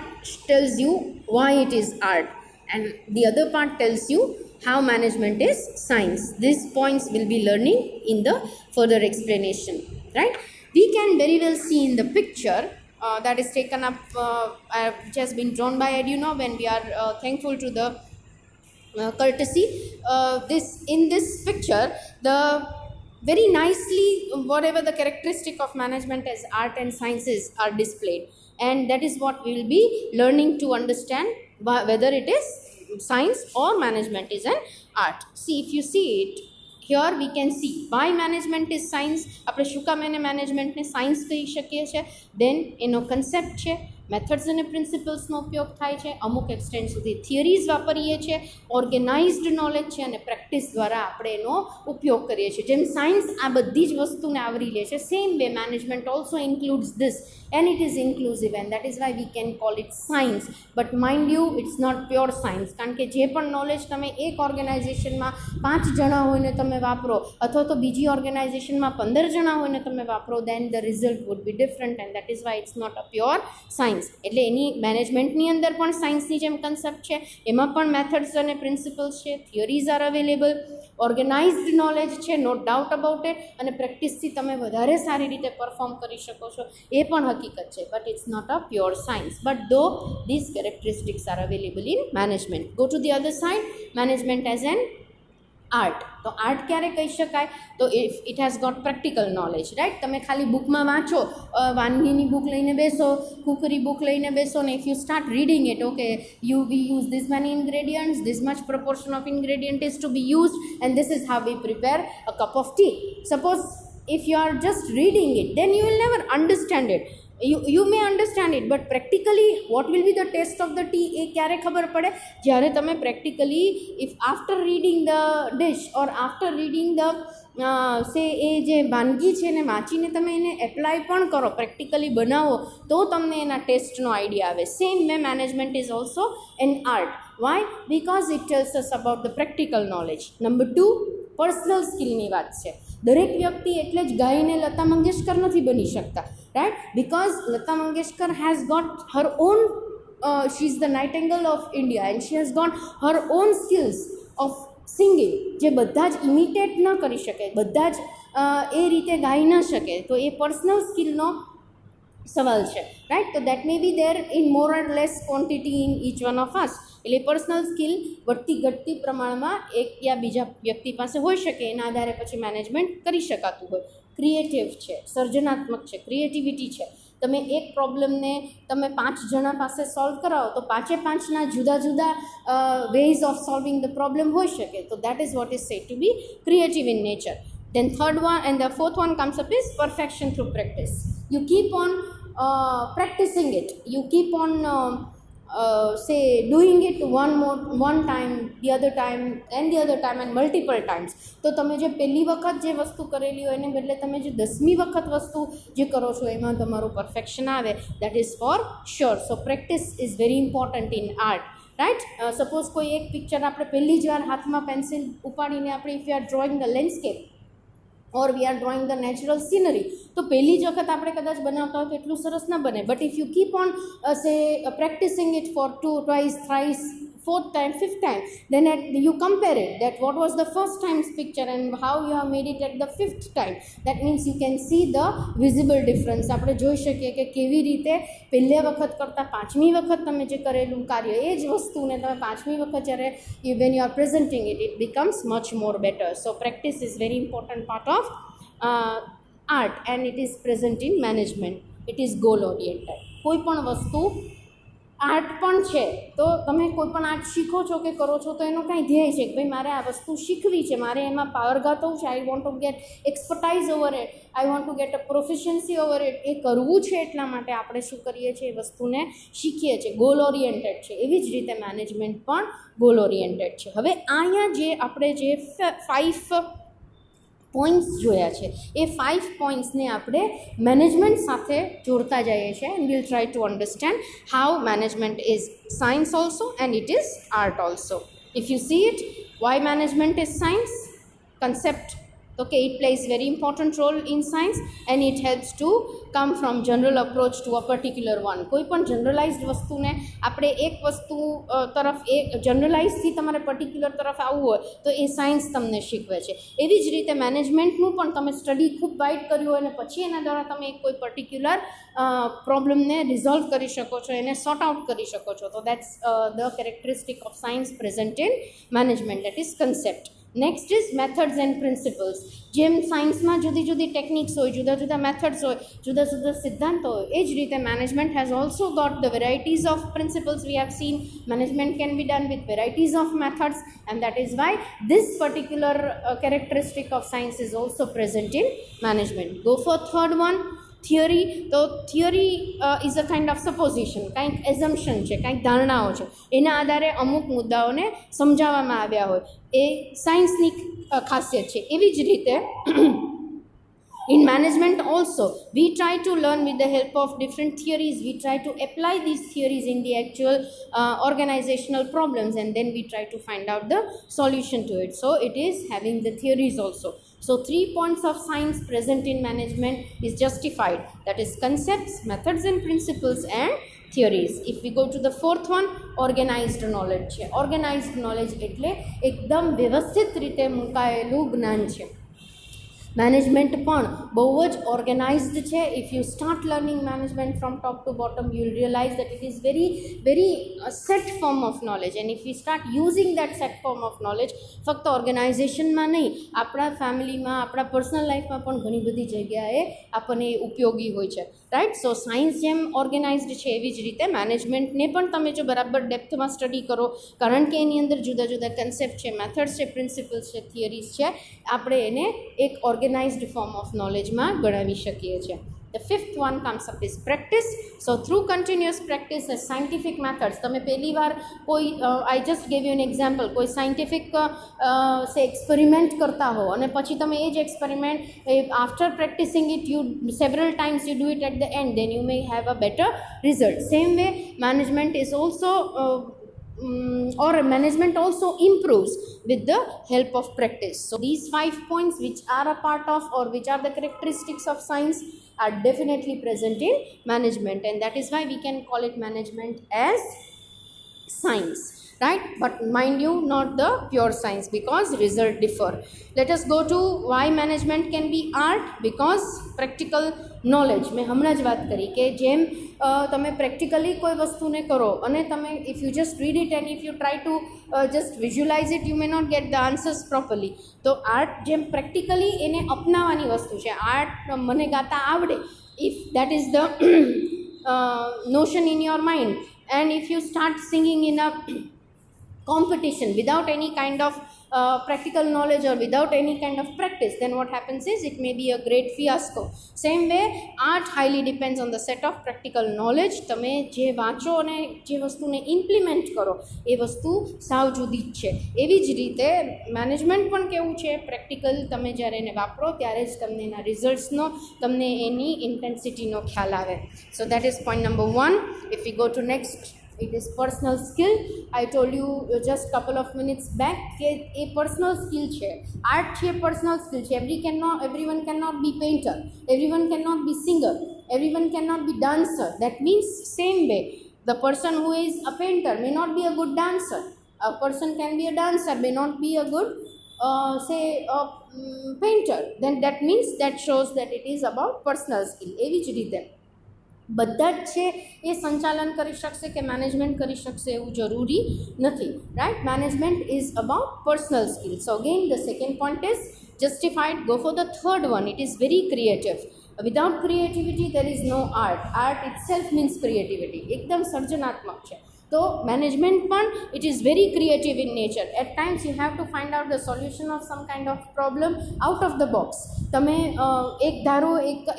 Speaker 1: tells you why it is art, and the other part tells you how management is science. These points will be learning in the further explanation, right? We can very well see in the picture that is taken up, which has been drawn by EduNob, and we are thankful to the courtesy. In this picture, the very nicely whatever the characteristic of management as art and sciences are displayed, and that is what we will be learning to understand whether it is science or management is an art. See, if you see it here, we can see why management is science. આપણે શું કામ એને મેનેજમેન્ટને science કહી શકીએ છીએ? દેન એનો concept છે, મેથડ્સ અને પ્રિન્સિપલ્સનો ઉપયોગ થાય છે, અમુક એક્સટેન્ટ સુધી થિયરીઝ વાપરીએ છીએ, ઓર્ગેનાઇઝડ નોલેજ છે અને પ્રેક્ટિસ દ્વારા આપણે એનો ઉપયોગ કરીએ છીએ. જેમ સાયન્સ આ બધી જ વસ્તુને આવરી લે છે, same way management also includes this and it is inclusive and that is why we can call it science. But mind you, it's not pure science, કારણ કે જે પણ નોલેજ તમે એક ઓર્ગેનાઇઝેશનમાં 5 જણા હોઈને તમે વાપરો અથવા તો બીજી ઓર્ગેનાઇઝેશનમાં 15 જણા હોઈને તમે વાપરો, then the result would be different and that is why it's not a pure science. એટલે એની મેનેજમેન્ટની અંદર પણ સાયન્સની જેમ કન્સેપ્ટ છે, એમાં પણ મેથડ્સ અને પ્રિન્સિપલ્સ છે, theories R available, organised knowledge છે, નો ડાઉટ અબાઉટ ઇટ, અને પ્રેક્ટિસથી તમે વધારે સારી રીતે પરફોર્મ કરી શકો છો એ પણ હકીકત છે. But it's not a pure science, but though these characteristics are available in management. Go to the other side, management as an art. તો આર્ટ ક્યારે કહી શકાય? તો it has got practical knowledge, right. તમે ખાલી બુકમાં વાંચો, વાનગીની બુક લઈને બેસો, કુકરી બુક લઈને બેસો ને if you start reading it, okay V use this many ingredients, this much proportion of ingredient is to be used and this is how we prepare a cup of tea. Suppose if you are just reading it, then you will never understand it. You may understand it, but practically what will be the taste of the tea એ ક્યારે ખબર પડે? જ્યારે તમે practically if after reading the dish or after reading the say એ જે વાનગી છે ને વાંચીને તમે એને એપ્લાય પણ કરો, પ્રેક્ટિકલી બનાવો, તો તમને એના ટેસ્ટનો આઈડિયા આવે. Same way management is also an art. Why? Because it tells us about the practical knowledge. Number 2, personal સ્કિલની વાત છે. દરેક વ્યક્તિ એટલે જ ગાઈને લતા મંગેશકર નથી બની શકતા, right? Because Lata Mangeshkar has got her own, she is the Nightingale of India and she has got her own skills of singing જે બધા જ ઇમિટેટ ન કરી શકે, બધા જ એ રીતે ગાઈ ન શકે, તો એ પર્સનલ સ્કિલનો સવાલ છે, રાઈટ. તો that may be there in more or less quantity in each one of us. એટલે પર્સનલ સ્કિલ વધતી ઘટતી પ્રમાણમાં એક યા બીજા વ્યક્તિ પાસે હોઈ શકે, એના આધારે પછી મેનેજમેન્ટ કરી શકાતું હોય. ક્રિએટિવ છે, સર્જનાત્મક છે, ક્રિએટિવિટી છે. તમે એક પ્રોબ્લેમને તમે 5 જણા પાસે સોલ્વ કરાવો તો 5ના જુદા જુદા ways of solving the problem હોઈ શકે. તો that is what is said to be creative in nature. Then third one and the fourth one comes up is perfection through practice. You keep on practicing it. You keep on say doing it one time, the other time and the other time and multiple times. તો તમે જે પહેલી વખત જે વસ્તુ કરેલી હોય એને બદલે તમે જે 10મી વખત વસ્તુ જે કરો છો એમાં તમારું પરફેક્શન આવે, that is for sure. So practice is very important in art, right? Suppose કોઈ એક પિક્ચર આપણે પહેલી જ વાર હાથમાં પેન્સિલ ઉપાડીને આપણે if you are drawing the landscape or we are drawing the natural scenery, તો પહેલી જ વખત આપણે કદાચ બનાવતા હોય તો એટલું સરસ ના બને. But if you keep on practicing it for 2, twice, thrice, 4th time, 5th time, then you compare it that what was the first time's picture and how you have made it at the 5th time. That means you can see the visible difference. આપણે જોઈ શકીએ કે કેવી રીતે પહેલી વખત કરતાં 5મી વખત તમે જે કરેલું કાર્ય એ જ વસ્તુને તમે 5મી વખત જ્યારે when you are presenting it, it becomes much more better. So practice is very important part of art and it is present in management. It is goal oriented. કોઈ પણ વસ્તુ આર્ટ પણ છે તો તમે કોઈ પણ આર્ટ શીખો છો કે કરો છો તો એનો કાંઈ ધ્યેય છે કે ભાઈ મારે આ વસ્તુ શીખવી છે, મારે એમાં પાવરઘાત હોવું છે, I want to get expertise over it, I want to get a proficiency over it. એ કરવું છે એટલા માટે આપણે શું કરીએ છીએ, એ વસ્તુને શીખીએ છીએ. ગોલ ઓરિએન્ટેડ છે. એવી જ રીતે મેનેજમેન્ટ પણ ગોલ ઓરિએન્ટેડ છે. હવે અહીંયા જે આપણે જે 5 પોઈન્ટ્સ જોયા છે એ 5 પોઈન્ટ્સને આપણે મેનેજમેન્ટ સાથે જોડતા જઈએ છીએ and will try to understand how management is science also and it is art also. If you see it, why management is science concept. Okay, it plays very important role in science and it helps to come from general approach to a particular one. કોઈ પણ જનરલાઇઝડ વસ્તુને આપણે એક વસ્તુ તરફ એક જનરલાઇઝથી તમારે particular તરફ આવવું હોય તો એ સાયન્સ તમને શીખવે છે. એવી જ રીતે મેનેજમેન્ટનું પણ તમે સ્ટડી ખૂબ વાઇડ કર્યું હોય અને પછી એના દ્વારા તમે કોઈ પર્ટિક્યુલર પ્રોબ્લેમને રિઝોલ્વ કરી શકો છો, એને સોર્ટ આઉટ કરી શકો છો. તો that's the characteristic of science present in management, that is concept. Next is methods and principles. જેમ સાયન્સમાં જુદી જુદી ટેકનિક્સ હોય, જુદા જુદા મેથડ્સ હોય, જુદા જુદા સિદ્ધાંતો હોય, એ જ રીતે management has also got the varieties of principles. We have seen management can be done with varieties of methods and that is why this particular characteristic of science is also present in management. Go for third one, theory, તો theory is a kind of supposition, કાંઈક assumption છે, કાંઈક ધારણાઓ છે, એના આધારે અમુક મુદ્દાઓને સમજાવવામાં આવ્યા હોય, એ સાયન્સની ખાસિયત છે. એવી જ રીતે in management also we try to learn with the help of different theories, we try to apply these theories in the actual organizational problems, and then we try to find out the solution to it. So it is having the theories also. So 3 points of science present in management is justified, that is concepts, methods and principles, and theories. If we go to the fourth one, organized knowledge છે. organized knowledge એટલે એકદમ વ્યવસ્થિત રીતે મુકાયેલું જ્ઞાન છે. Management પણ બહુ જ ઓર્ગેનાઇઝડ છે. If you start learning management from top to bottom, you will realize that it is very set form of knowledge, and if you start using that set form of knowledge ફક્ત ઓર્ગેનાઇઝેશનમાં નહીં, આપણા ફેમિલીમાં, આપણા personal લાઈફમાં પણ ઘણી બધી જગ્યાએ આપણને ઉપયોગી હોય છે, રાઈટ. સો સાયન્સ જેમ ઓર્ગેનાઇઝડ છે એવી જ રીતે મેનેજમેન્ટને પણ તમે જો બરાબર ડેપ્થમાં સ્ટડી કરો, કારણ કે એની અંદર જુદા જુદા કન્સેપ્ટ છે, મેથડ્સ છે, પ્રિન્સિપલ્સ છે, થિયરીઝ છે, આપણે એને એક organized form of knowledge માં ગણાવી શકીએ છીએ. The fifth one comes up is practice. So through continuous practice as scientific methods, તમે પહેલી વાર કોઈ I just gave you an example, કોઈ scientific say experiment કરતા હો અને પછી તમે એ જ experiment after practicing it you several times you do it at the end, then you may have a better result. Same way management is also or management also improves with the help of practice. So these 5 points which are a part of or which are the characteristics of science are definitely present in management, and that is why we can call it management as science, right? But mind you, not the pure science, because result differ. Let us go to why management can be art. Because practical knowledge, મેં હમણાં જ વાત કરી કે જેમ તમે practically કોઈ વસ્તુને કરો અને તમે if you just read it and if you try to just visualize it, you may not get the answers properly. તો આર્ટ જેમ પ્રેક્ટિકલી એને અપનાવવાની વસ્તુ છે. આર્ટ મને ગાતા આવડે, if that is the notion in your mind, and if you start singing in a competition without any kind of practical knowledge or without any kind of practice, then what happens is it may be a great fiasco. Same way art highly depends on the set of practical knowledge. તમે જે વાંચો અને જે વસ્તુને implement કરો એ વસ્તુ સાવ જુદી જ છે. એવી જ રીતે મેનેજમેન્ટ પણ કેવું છે, પ્રેક્ટિકલ તમે જ્યારે એને વાપરો ત્યારે જ તમને એના રિઝલ્ટ્સનો, તમને એની ઇન્ટેન્સિટીનો ખ્યાલ આવે. સો that is point number 1. If we go to next, it is personal skill. I told you just couple of minutes back કે એ personal skill છે. આર્ટ છે, personal skill છે. everyone cannot be painter, everyone cannot be singer, everyone cannot be dancer. That means same way the person who is a painter may not be a good dancer, a person can be a dancer may not be a good painter. Then that means that shows that it is about personal skill. એવી જ રીતે બધા જ છે એ સંચાલન કરી શકશે કે મેનેજમેન્ટ કરી શકશે એવું જરૂરી નથી, right. Management is about personal skill. So again the second point is justified. Go for the third one. It is very creative. Without creativity there is no art. Art itself means creativity. એકદમ સર્જનાત્મક છે. તો management પણ it is very creative in nature. At times you have to find out the solution of some kind of problem out of the box. તમે એક ધારો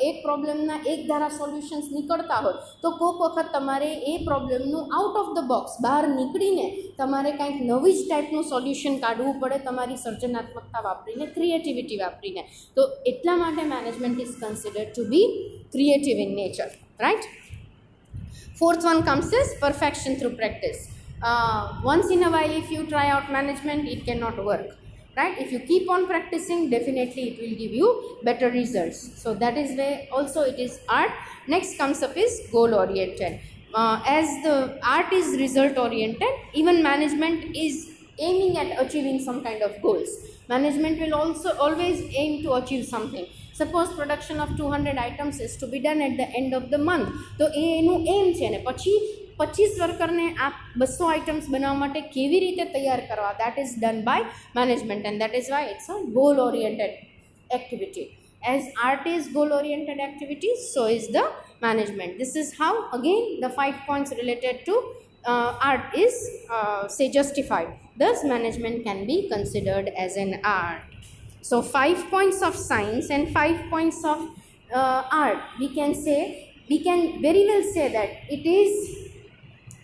Speaker 1: એક પ્રોબ્લેમના એક ધારા સોલ્યુશન્સ નીકળતા હોય તો કોઈક વખત તમારે એ પ્રોબ્લેમનું આઉટ ઓફ ધ બોક્સ બહાર નીકળીને તમારે કાંઈક નવી જ ટાઈપનું સોલ્યુશન કાઢવું પડે તમારી સર્જનાત્મકતા વાપરીને, ક્રિએટિવિટી વાપરીને. તો એટલા માટે management is considered to be creative in nature, right. Fourth one comes as perfection through practice. Once in a while if you try out management, it cannot work, right? If you keep on practicing, definitely it will give you better results. So that is where also it is art. Next comes up is goal oriented. As the art is result oriented, even management is aiming at achieving some kind of goals. Management will also always aim to achieve something. Suppose production of 200 items is to be done at the end of the month. તો એ એનું એમ છે ને પછી 25 વર્કરને આ 200 items બનાવવા માટે કેવી રીતે તૈયાર કરવા, that is done by management, and that is why it's a goal oriented activity. As art is goal oriented activity, so is the management. This is how again the 5 points related to art is say justified. Thus management can be considered as an art. So 5 points of science and 5 points of art, we can very well say that it is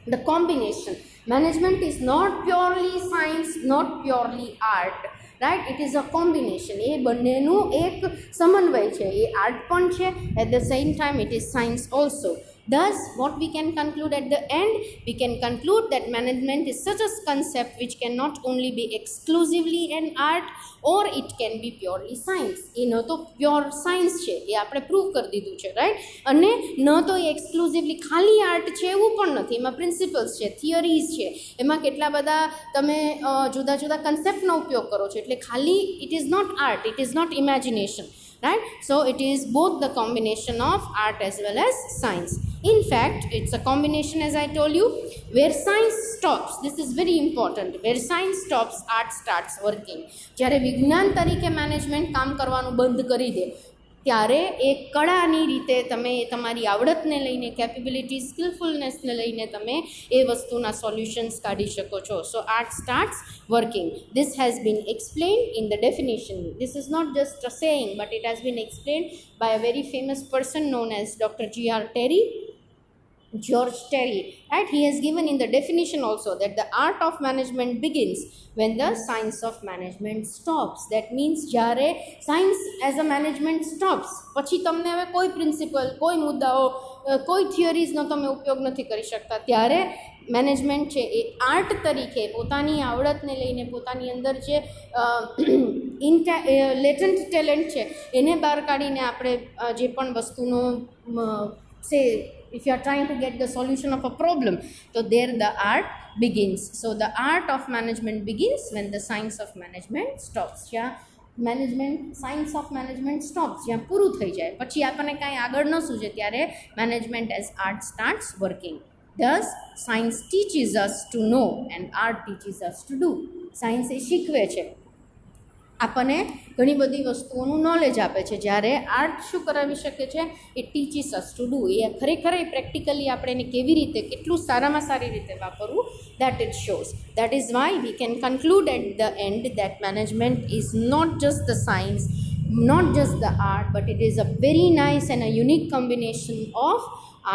Speaker 1: the combination. Management is not purely science, not purely art, right? It is a combination. એ બંનેનું એક સમન્વય છે. એ art પણ છે, at the same time it is science also. Thus, what we can conclude at the end, we can conclude that management is such a concept which can not only be exclusively an art or it can be purely science. એ ન તો pure science છે, એ આપણે prove કરી દીધું છે, right. અને ન તો એ એક્સક્લુઝિવલી ખાલી આર્ટ છે એવું પણ નથી. એમાં પ્રિન્સિપલ્સ છે, થિયરીઝ છે, એમાં કેટલા બધા તમે જુદા જુદા કન્સેપ્ટનો ઉપયોગ કરો છો. એટલે ખાલી it is not art, it is not imagination, right? So it is both the combination of art as well as science. In fact, it's a combination, as I told you. Where science stops, this is very important, where science stops, art starts working. જ્યારે વિજ્ઞાન તરીકે management કામ કરવાનું બંધ કરી દે ત્યારે એક કળાની રીતે તમે તમારી આવડતને લઈને, કેપેબિલિટી, સ્કિલફુલનેસને લઈને તમે એ વસ્તુના સોલ્યુશન્સ કાઢી શકો છો. So art starts working. This has been explained in the definition. This is not just a saying, but it has been explained by a very famous person known as Dr. George Terry, right? He has given in the definition also that the art of management begins when the science of management stops. That means જ્યારે science as a management stops, પછી તમને હવે કોઈ principal, કોઈ મુદ્દાઓ, કોઈ થિયરીઝનો તમે ઉપયોગ નથી કરી શકતા, ત્યારે મેનેજમેન્ટ છે એ આર્ટ તરીકે પોતાની આવડતને લઈને, પોતાની અંદર જે લેટન્ટ ટેલેન્ટ છે એને બહાર કાઢીને આપણે જે પણ વસ્તુનો say, if you are trying to get the solution of a problem, so there the art begins. So the art of management begins when the science of management stops. Science of management stops, જ્યાં પૂરું થઈ જાય, પછી આપણને કાંઈ આગળ ન સૂઝે ત્યારે management as art starts working. Thus, science teaches us to know and art teaches us to do. Science એ શીખવે છે, આપણને ઘણી બધી વસ્તુઓનું નોલેજ આપે છે. જ્યારે આર્ટ શું કરાવી શકે છે? It teaches us to do. એ ખરેખર પ્રેક્ટિકલી આપણે એને કેવી રીતે, કેટલું સારામાં સારી રીતે વાપરવું, that it shows. That is why we can conclude at the end that management is not just the science, not just the art, but it is a very nice and a unique combination of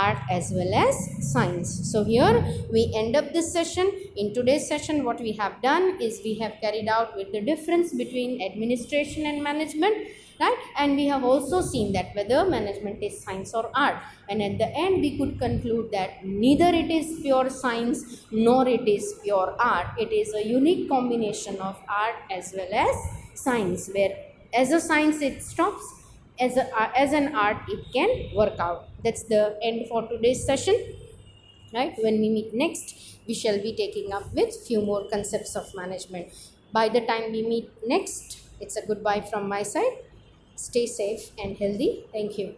Speaker 1: art as well as science. So here we end up this session. In today's session, what we have done is we have carried out with the difference between administration and management, right? And we have also seen that whether management is science or art. And at the end, we could conclude that neither it is pure science nor it is pure art. It is a unique combination of art as well as science, where as a science it stops, as an art it can work out. That's the end for today's session, right? When we meet next, we shall be taking up with few more concepts of management. By the time we meet next, it's a goodbye from my side. Stay safe and healthy. Thank you.